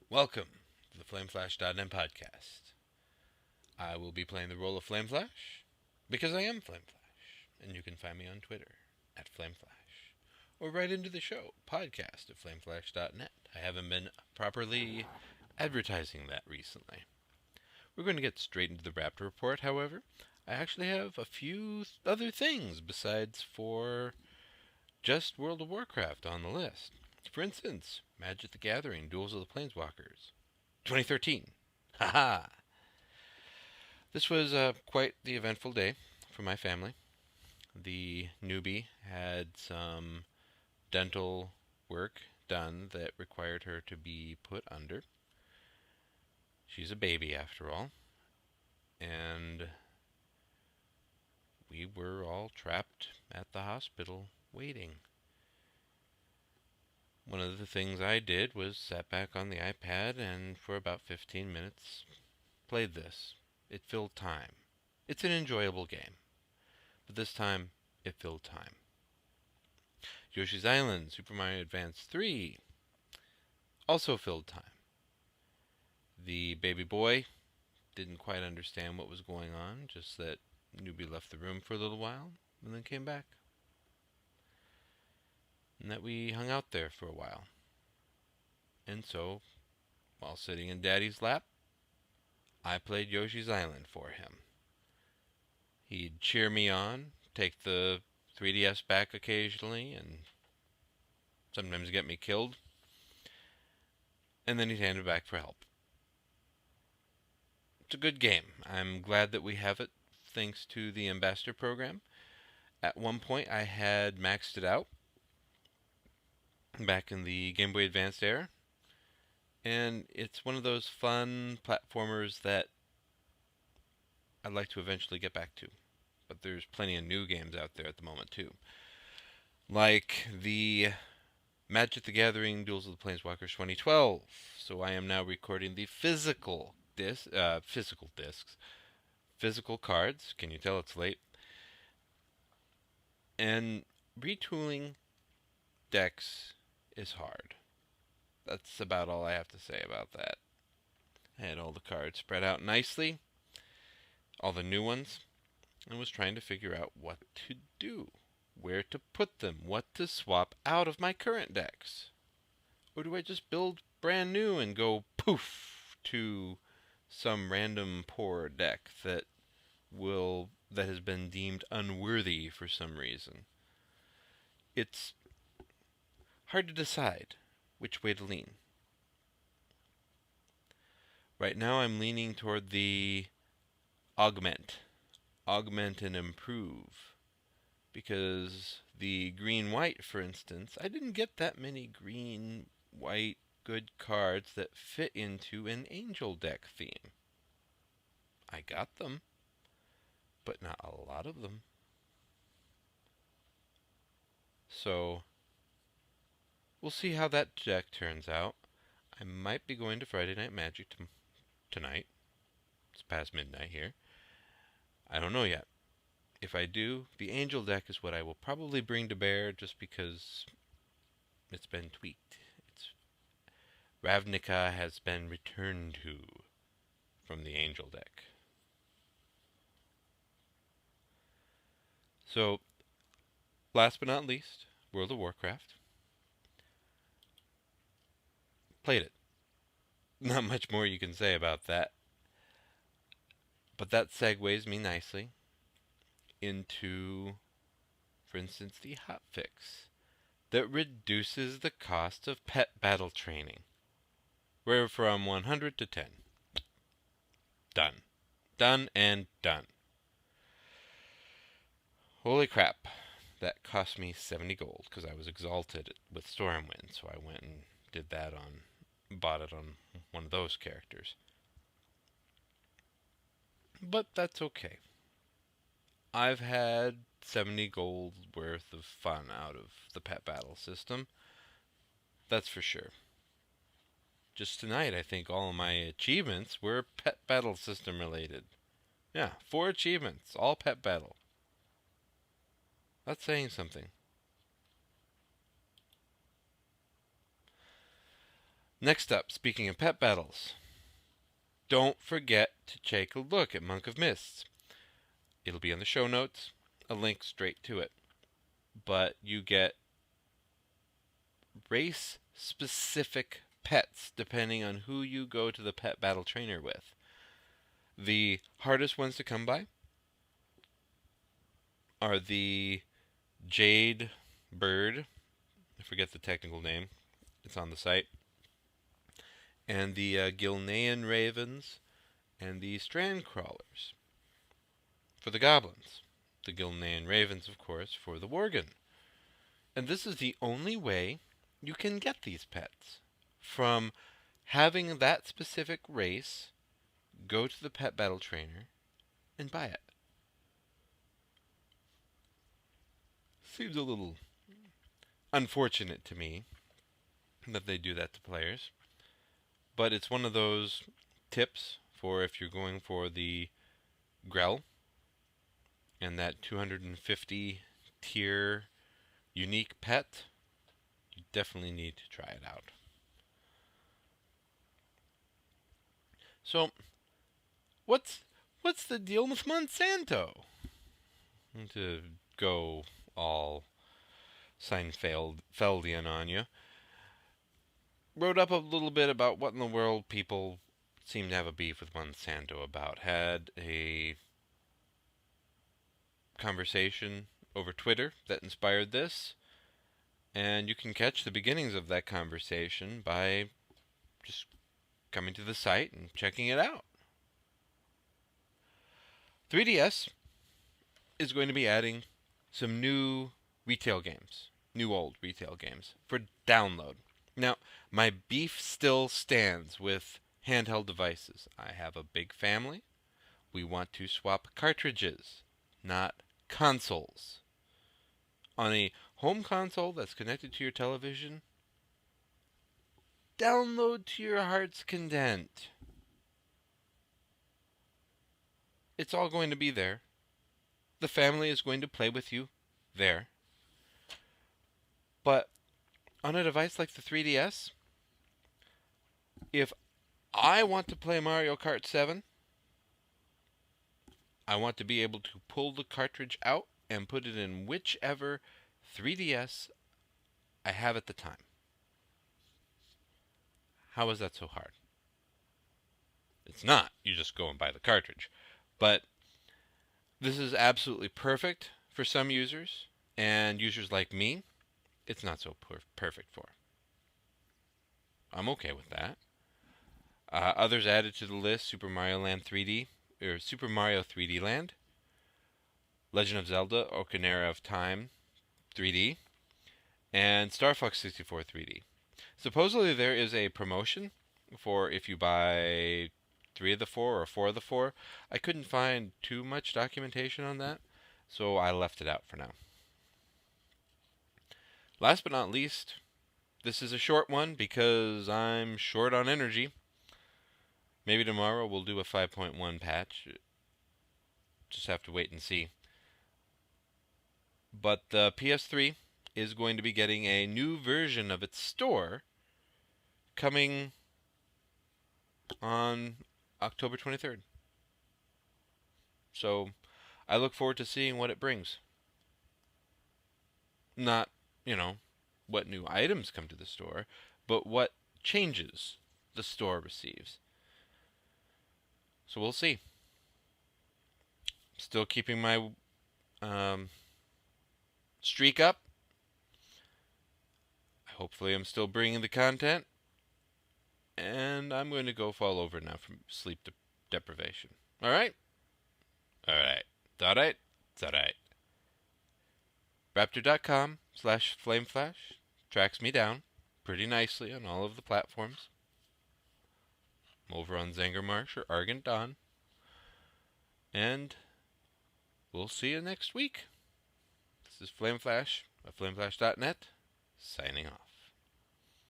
Welcome to the FlameFlash.net podcast. I will be playing the role of FlameFlash because I am FlameFlash, and you can find me on Twitter at FlameFlash or right into the show, podcast at FlameFlash.net. I haven't been properly advertising that recently. We're going to get straight into the Raptor report, however. I actually have a few other things besides for just World of Warcraft on the list. For instance, Magic the Gathering, Duels of the Planeswalkers, 2013. Haha! This was quite the eventful day for my family. The newbie had some dental work done that required her to be put under. She's a baby after all. And we were all trapped at the hospital waiting. One of the things I did was sat back on the iPad and for about 15 minutes played this. It filled time. It's an enjoyable game, but this time it filled time. Yoshis Island, Super Mario Advance 3 also filled time. The baby boy didn't quite understand what was going on, just that newbie left the room for a little while and then came back. And that we hung out there for a while. And so, while sitting in Daddy's lap, I played Yoshi's Island for him. He'd cheer me on, take the 3DS back occasionally, and sometimes get me killed. And then he'd hand it back for help. It's a good game. I'm glad that we have it thanks to the Ambassador program. At one point I had maxed it out back in the Game Boy Advanced era. And it's one of those fun platformers that I'd like to eventually get back to. But there's plenty of new games out there at the moment too. Like the Magic the Gathering Duels of the Planeswalkers 2012. So I am now recording the physical cards. Can you tell it's late? And retooling decks is hard. That's about all I have to say about that. I had all the cards spread out nicely, all the new ones, and was trying to figure out what to do, where to put them, what to swap out of my current decks. Or do I just build brand new and go poof to some random poor deck that has been deemed unworthy for some reason? It's hard to decide which way to lean. Right now I'm leaning toward the augment and improve, because the green-white, for instance, I didn't get that many green-white good cards that fit into an angel deck theme. I got them, but not a lot of them. So we'll see how that deck turns out. I might be going to Friday Night Magic tonight. It's past midnight here. I don't know yet. If I do, the angel deck is what I will probably bring to bear, just because it's been tweaked. Ravnica has been returned to from the angel deck. So, last but not least, World of Warcraft. Played it. Not much more you can say about that. But that segues me nicely into, for instance, the hotfix that reduces the cost of pet battle training. We're from 100 to 10. Done. Done and done. Holy crap. That cost me 70 gold because I was exalted with Stormwind, so I went and bought it on one of those characters. But that's okay. I've had 70 gold worth of fun out of the pet battle system. That's for sure. Just tonight, I think all of my achievements were pet battle system related. Yeah, 4 achievements, all pet battle. That's saying something. Next up, speaking of pet battles, don't forget to take a look at Monk of Mists. It'll be in the show notes, a link straight to it. But you get race-specific pets depending on who you go to the pet battle trainer with. The hardest ones to come by are the Jade Bird, I forget the technical name, it's on the site, and the Gilnean Ravens, and the Strand Crawlers for the Goblins. The Gilnean Ravens, of course, for the Worgen. And this is the only way you can get these pets. From having that specific race, go to the pet battle trainer, and buy it. Seems a little unfortunate to me that they do that to players. But it's one of those tips for if you're going for the Grell and that 250 tier unique pet, you definitely need to try it out. So, what's the deal with Monsanto? To go all Seinfeldian on you. Wrote up a little bit about what in the world people seem to have a beef with Monsanto about. Had a conversation over Twitter that inspired this, and you can catch the beginnings of that conversation by just coming to the site and checking it out. 3DS is going to be adding some new retail games, new old retail games, for download. Now, my beef still stands with handheld devices. I have a big family. We want to swap cartridges, not consoles. On a home console that's connected to your television, download to your heart's content. It's all going to be there. The family is going to play with you there. But on a device like the 3DS, if I want to play Mario Kart 7, I want to be able to pull the cartridge out and put it in whichever 3DS I have at the time. How is that so hard? It's not. You just go and buy the cartridge. But this is absolutely perfect for some users, and users like me, it's not so perfect for. I'm okay with that. Others added to the list: Super Mario Land 3D, or Super Mario 3D Land, Legend of Zelda: Ocarina of Time 3D, and Star Fox 64 3D. Supposedly there is a promotion for if you buy 3 of the 4 or 4 of the 4. I couldn't find too much documentation on that, so I left it out for now. Last but not least, this is a short one because I'm short on energy. Maybe tomorrow we'll do a 5.1 patch. Just have to wait and see. But the PS3 is going to be getting a new version of its store coming on October 23rd. So I look forward to seeing what it brings. Not, what new items come to the store, but what changes the store receives. So we'll see. Still keeping my streak up. Hopefully I'm still bringing the content. And I'm going to go fall over now from sleep deprivation. Alright? Alright. It's alright. It's alright. Raptor.com/flameflash tracks me down pretty nicely on all of the platforms. I'm over on Zangermarsh or Argent Dawn. And we'll see you next week. This is Flameflash at flameflash.net, signing off.